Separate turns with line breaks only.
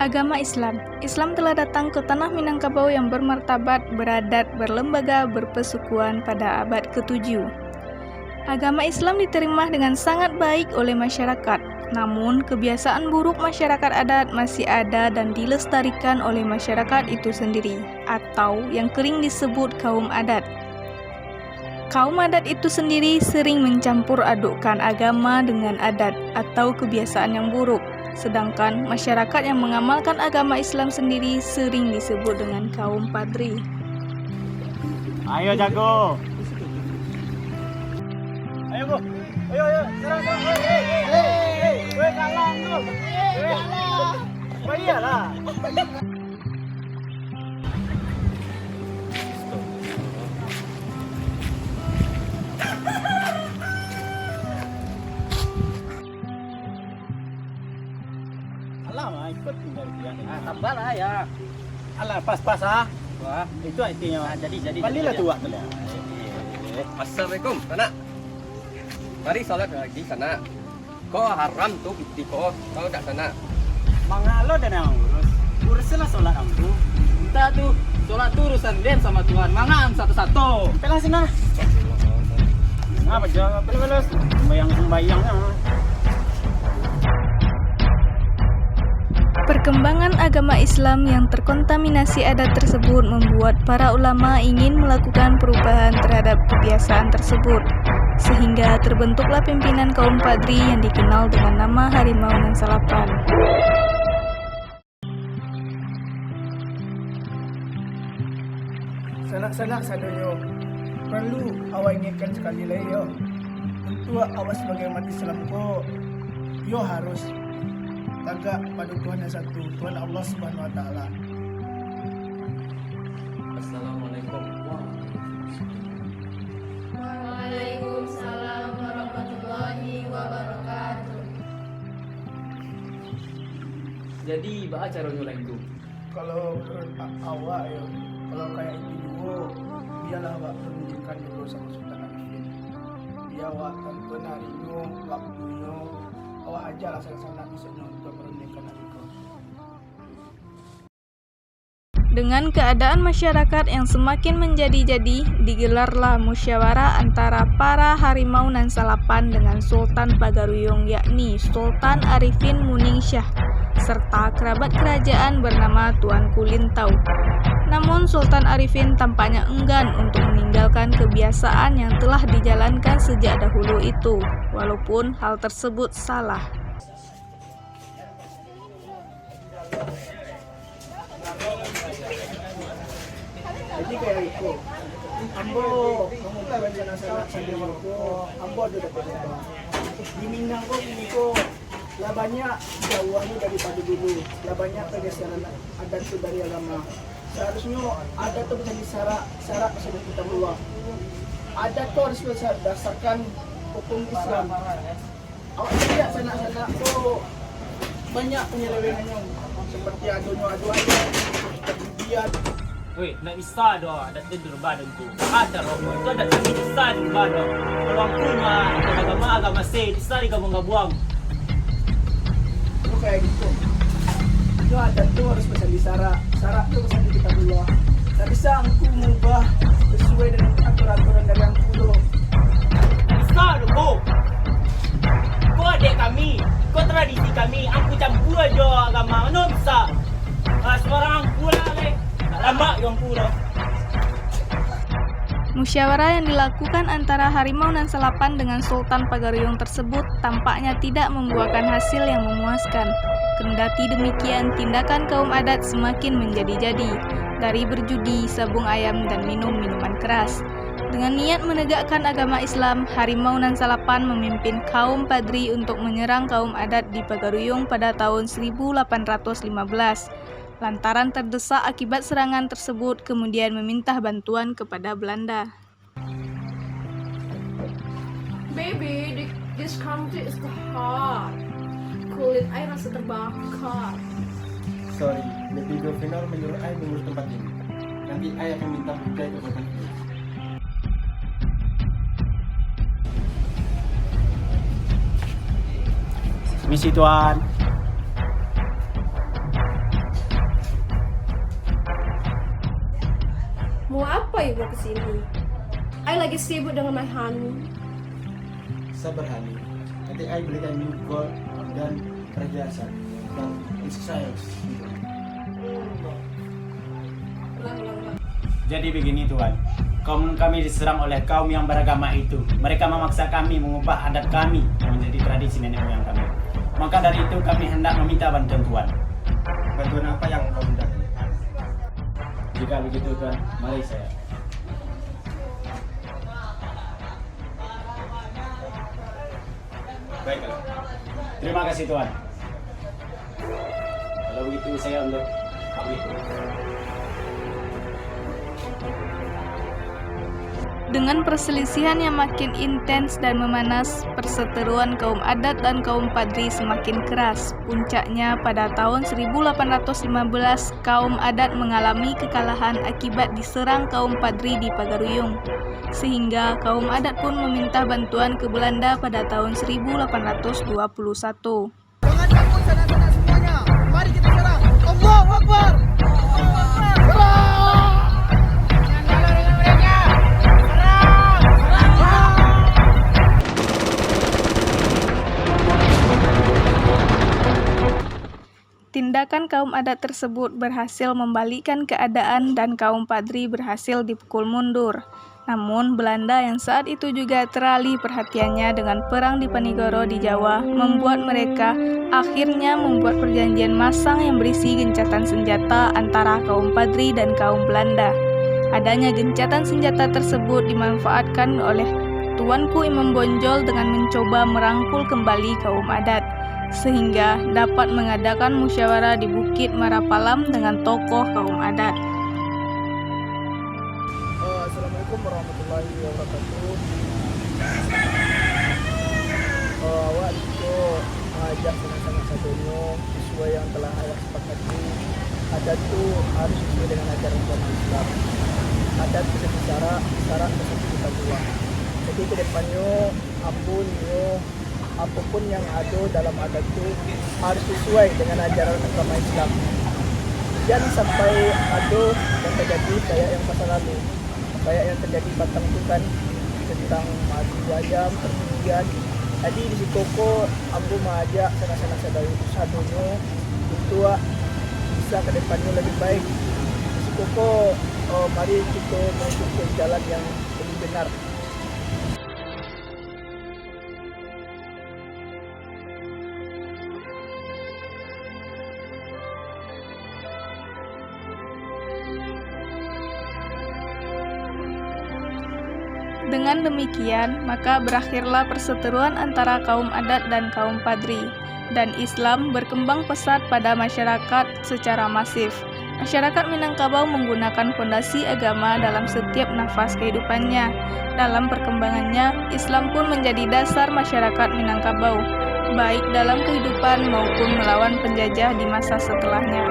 Agama Islam. Islam telah datang ke tanah Minangkabau yang bermartabat, beradat, berlembaga, berpesukuan pada abad ke-7. Agama Islam diterima dengan sangat baik oleh masyarakat. Namun, kebiasaan buruk masyarakat adat masih ada dan dilestarikan oleh masyarakat itu sendiri, atau yang kering disebut kaum adat. Kaum adat itu sendiri sering mencampur adukkan agama dengan adat atau kebiasaan yang buruk. Sedangkan masyarakat yang mengamalkan agama Islam sendiri sering disebut dengan kaum padri.
Ayo jago. Ayo Bu. Ayo. Serang. Weh kalang tu. Iyalah. Alah, ikut tinggal dia.
Tambah lah ya.
Alah, pas-pas ah.
Wah,
Itu artinya.
jadi.
Balilah tua tu lah.
Assalamualaikum, sana. Mari salat lagi sana. Kau haram tuh binti kau tak sana.
Mangalo dan yang uruslah solat amru.
Kita tuh sholat tuh urusan dem sama Tuhan. Mangan satu-satu.
Pelan sini. Apa jaga pelan. Sembayangnya.
Perkembangan agama Islam yang terkontaminasi adat tersebut membuat para ulama ingin melakukan perubahan terhadap kebiasaan tersebut, sehingga terbentuklah pimpinan kaum padri yang dikenal dengan nama Harimau Nan Salapan.
Sanak-sanak sadonyo, perlu awak ingatkan sekali lagi yo. Untuk awak sebagai umat Islam ko, yo harus tagak pada Tuhan yang satu, Tuhan Allah Subhanahu Wa Taala.
Assalamualaikum.
Waalaikumsalam warahmatullahi wabarakatuh.
Jadi bah caranya lain tuh.
Kalau menurut awak yo, kalau kayak ini dulu, biarlah awak penunjukkan dulu sama Sultan Arifin. Biar awak tentukan harinya, waktunya, awak ajarlah sana-sana misalnya untuk menunjukkan harinya.
Dengan keadaan masyarakat yang semakin menjadi-jadi, digelarlah musyawarah antara para Harimau Nan Salapan dengan Sultan Pagaruyung, yakni Sultan Arifin Muningsyah, serta kerabat kerajaan bernama Tuan Kulintau. Namun Sultan Arifin tampaknya enggan untuk meninggalkan kebiasaan yang telah dijalankan sejak dahulu itu, walaupun hal tersebut salah.
Jadi kayak itu, ambo kamu bukan sana-sana sambil aku, ambo ada dapat apa? Di Minang kok ini kok lah banyak jauhannya daripada dulu, lah banyak pergeseran adat itu dari agama. Seharusnya adat itu bisa disyarat sebelum kita keluar. Adat itu harus berdasarkan hukum Islam. Awak lihat sana-sana kok banyak penyelewengannya, seperti adu-aduan, kemudian
Weh, nak bisa dah, ada tidur badan tu. Ada romo, itu ada kami bisa di badan. Orang punya agama sih, bisa di kamu nggak buang.
itu kayak gitu. Itu adat itu harus bisa disyarat itu bisa kita keluar. Tak bisa aku mengubah sesuai dengan aturan-aturan dari yang dulu.
Bisa dong, Bu. Kau adik kami, kau tradisi kami. Aku campur aja agama, mana bisa? Sembarang pula leh. Lama yang pula.
Musyawarah yang dilakukan antara Harimau Nan Salapan dengan Sultan Pagaruyung tersebut tampaknya tidak membuahkan hasil yang memuaskan. Kendati demikian, tindakan kaum adat semakin menjadi-jadi, dari berjudi, sabung ayam, dan minum minuman keras. Dengan niat menegakkan agama Islam, Harimau Nan Salapan memimpin kaum padri untuk menyerang kaum adat di Pagaruyung pada tahun 1815. Lantaran terdesak akibat serangan tersebut, kemudian meminta bantuan kepada Belanda.
Baby, this country is too hot. Kulit air rasa terbakar.
Sorry, lebih gubernur menyuruh saya mengurus tempat ini. Nanti saya akan minta bukti ke bapak.
Misi Tuan.
Apa ibu kesini? I lagi sibuk dengan my honey.
Sabar Hani. Nanti I belikan you gold dan perhiasan dan exercise.
Jadi begini Tuhan, kaum kami diserang oleh kaum yang beragama itu. Mereka memaksa kami mengubah adat kami yang menjadi tradisi nenek moyang kami. Maka dari itu kami hendak meminta bantuan Tuhan.
Bantuan apa yang kau minta?
Jika begitu Tuhan, mari saya.
Baiklah.
Terima kasih Tuhan. Kalau begitu saya untuk pamit.
Dengan perselisihan yang makin intens dan memanas, perseteruan kaum adat dan kaum Padri semakin keras. Puncaknya pada tahun 1815, kaum adat mengalami kekalahan akibat diserang kaum Padri di Pagaruyung. Sehingga kaum adat pun meminta bantuan ke Belanda pada tahun 1821.
Jangan takut sanak-sanak semuanya. Mari kita serang. Allahu Akbar.
Tindakan kaum adat tersebut berhasil membalikkan keadaan dan kaum Padri berhasil dipukul mundur. Namun Belanda yang saat itu juga teralih perhatiannya dengan perang Diponegoro di Jawa membuat mereka akhirnya membuat perjanjian masang yang berisi gencatan senjata antara kaum Padri dan kaum Belanda. Adanya gencatan senjata tersebut dimanfaatkan oleh Tuanku Imam Bonjol dengan mencoba merangkul kembali kaum adat, sehingga dapat mengadakan musyawarah di Bukit Marapalam dengan tokoh kaum adat.
Assalamualaikum warahmatullahi wabarakatuh. Awak itu mengajak sanak-sanak sadono sesuai yang telah awak sepakati. Adat itu harus sesuai dengan ajaran agama Islam. Adat bisa bicara, syarat bisa kita buat. Jadi ke depannya apapun yang ada dalam adat itu harus sesuai dengan ajaran agama Islam. Jangan sampai ada yang terjadi kayak yang masa lalu, kayak yang terjadi batang itu kan tentang mati ayam, pertinggian. Jadi di situ kok ambu mengajak sanak-sanak sadono untuk bisa ke depannya lebih baik. Di situ kok mari kita menuju ke jalan yang lebih benar.
Dengan demikian, maka berakhirlah perseteruan antara kaum adat dan kaum Padri, dan Islam berkembang pesat pada masyarakat secara masif. Masyarakat Minangkabau menggunakan fondasi agama dalam setiap nafas kehidupannya. Dalam perkembangannya, Islam pun menjadi dasar masyarakat Minangkabau, baik dalam kehidupan maupun melawan penjajah di masa setelahnya.